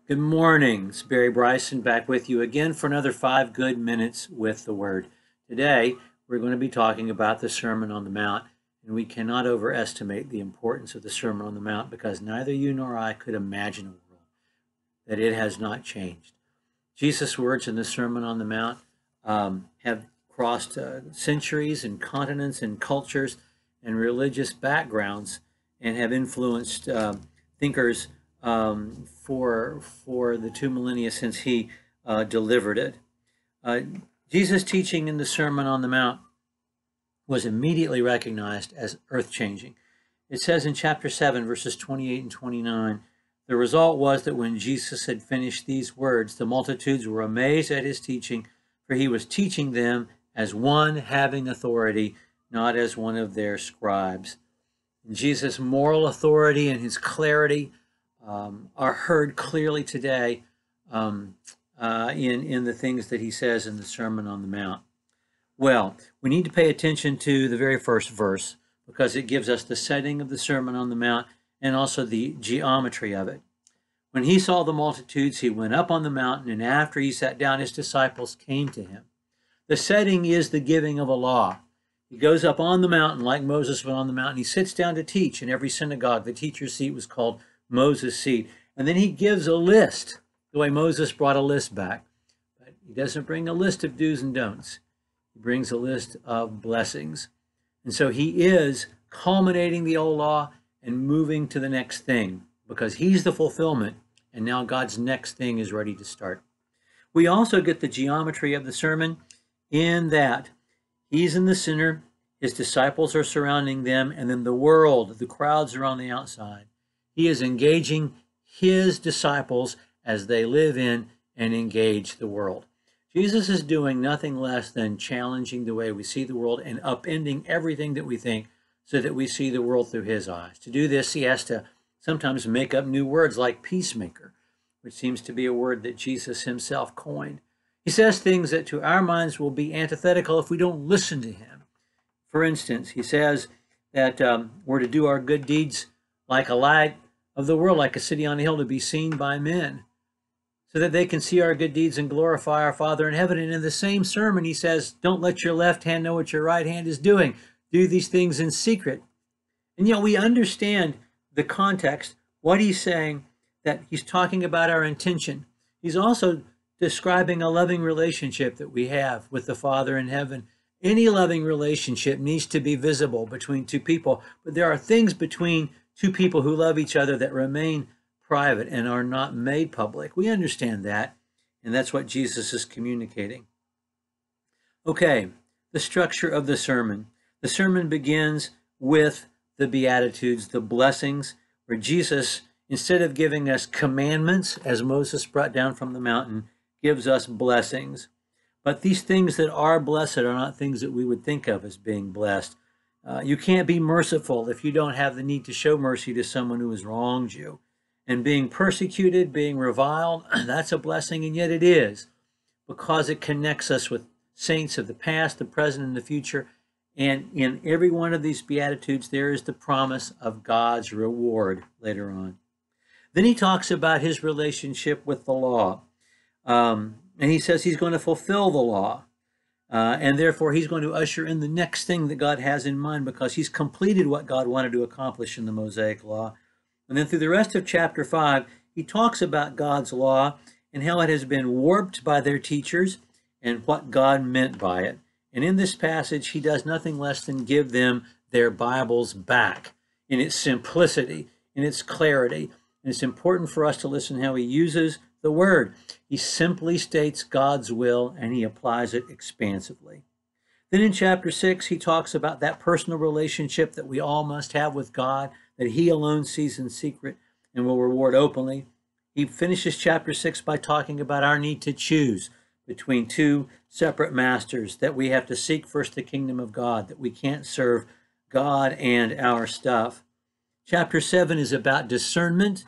Good morning. It's Barry Bryson back with you again for another 5 good minutes with the Word. Today, we're going to be talking about the Sermon on the Mount, and we cannot overestimate the importance of the Sermon on the Mount because neither you nor I could imagine a world that it has not changed. Jesus' words in the Sermon on the Mount have crossed centuries and continents and cultures and religious backgrounds and have influenced thinkers for the 2 millennia since he delivered it. Jesus' teaching in the Sermon on the Mount was immediately recognized as earth-changing. It says in chapter 7, verses 28 and 29, the result was that when Jesus had finished these words, the multitudes were amazed at his teaching, for he was teaching them as one having authority, not as one of their scribes. And Jesus' moral authority and his clarity are heard clearly today in the things that he says in the Sermon on the Mount. Well, we need to pay attention to the very first verse because it gives us the setting of the Sermon on the Mount and also the geometry of it. When he saw the multitudes, he went up on the mountain, and after he sat down, his disciples came to him. The setting is the giving of a law. He goes up on the mountain like Moses went on the mountain. He sits down to teach in every synagogue. The teacher's seat was called Moses' seat. And then he gives a list, the way Moses brought a list back. But he doesn't bring a list of do's and don'ts. He brings a list of blessings. And so he is culminating the old law and moving to the next thing because he's the fulfillment. And now God's next thing is ready to start. We also get the geometry of the sermon in that he's in the center, his disciples are surrounding them, and then the world, the crowds are on the outside. He is engaging his disciples as they live in and engage the world. Jesus is doing nothing less than challenging the way we see the world and upending everything that we think so that we see the world through his eyes. To do this, he has to sometimes make up new words like peacemaker, which seems to be a word that Jesus himself coined. He says things that to our minds will be antithetical if we don't listen to him. For instance, he says that we're to do our good deeds like a light of the world, like a city on a hill, to be seen by men, so that they can see our good deeds and glorify our Father in heaven. And in the same sermon, he says, don't let your left hand know what your right hand is doing. Do these things in secret. And yet we understand the context, what he's saying, that he's talking about our intention. He's also describing a loving relationship that we have with the Father in heaven. Any loving relationship needs to be visible between two people, but there are things between two people who love each other that remain private and are not made public. We understand that, and that's what Jesus is communicating. Okay, the structure of the sermon. The sermon begins with the Beatitudes, the blessings, where Jesus, instead of giving us commandments, as Moses brought down from the mountain, gives us blessings. But these things that are blessed are not things that we would think of as being blessed. You can't be merciful if you don't have the need to show mercy to someone who has wronged you. And being persecuted, being reviled, that's a blessing, and yet it is, because it connects us with saints of the past, the present, and the future. And in every one of these Beatitudes, there is the promise of God's reward later on. Then he talks about his relationship with the law. And he says he's going to fulfill the law. And therefore, he's going to usher in the next thing that God has in mind because he's completed what God wanted to accomplish in the Mosaic Law. And then through the rest of chapter 5, he talks about God's law and how it has been warped by their teachers and what God meant by it. And in this passage, he does nothing less than give them their Bibles back in its simplicity, in its clarity. And it's important for us to listen how he uses the word. He simply states God's will and he applies it expansively. Then in chapter 6, he talks about that personal relationship that we all must have with God, that he alone sees in secret and will reward openly. He finishes chapter 6 by talking about our need to choose between two separate masters, that we have to seek first the kingdom of God, that we can't serve God and our stuff. Chapter 7 is about discernment.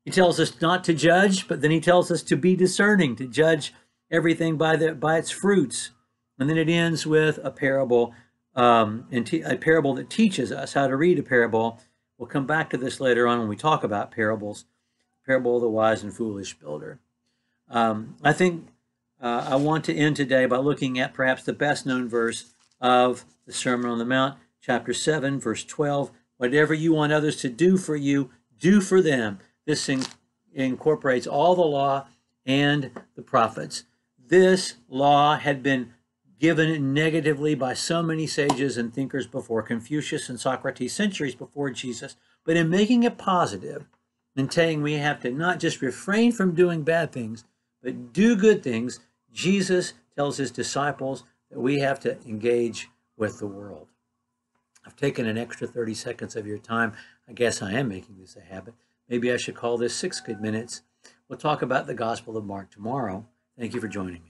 He tells us not to judge, but then he tells us to be discerning, to judge everything by its fruits. And then it ends with a parable, a parable that teaches us how to read a parable. We'll come back to this later on when we talk about parables. parable of the wise and foolish builder. I think I want to end today by looking at perhaps the best known verse of the Sermon on the Mount, chapter 7, verse 12. Whatever you want others to do for you, do for them. This incorporates all the law and the prophets. This law had been given negatively by so many sages and thinkers before Confucius and Socrates, centuries before Jesus. But in making it positive and saying we have to not just refrain from doing bad things, but do good things, Jesus tells his disciples that we have to engage with the world. I've taken an extra 30 seconds of your time. I guess I am making this a habit. Maybe I should call this 6 good minutes. We'll talk about the Gospel of Mark tomorrow. Thank you for joining me.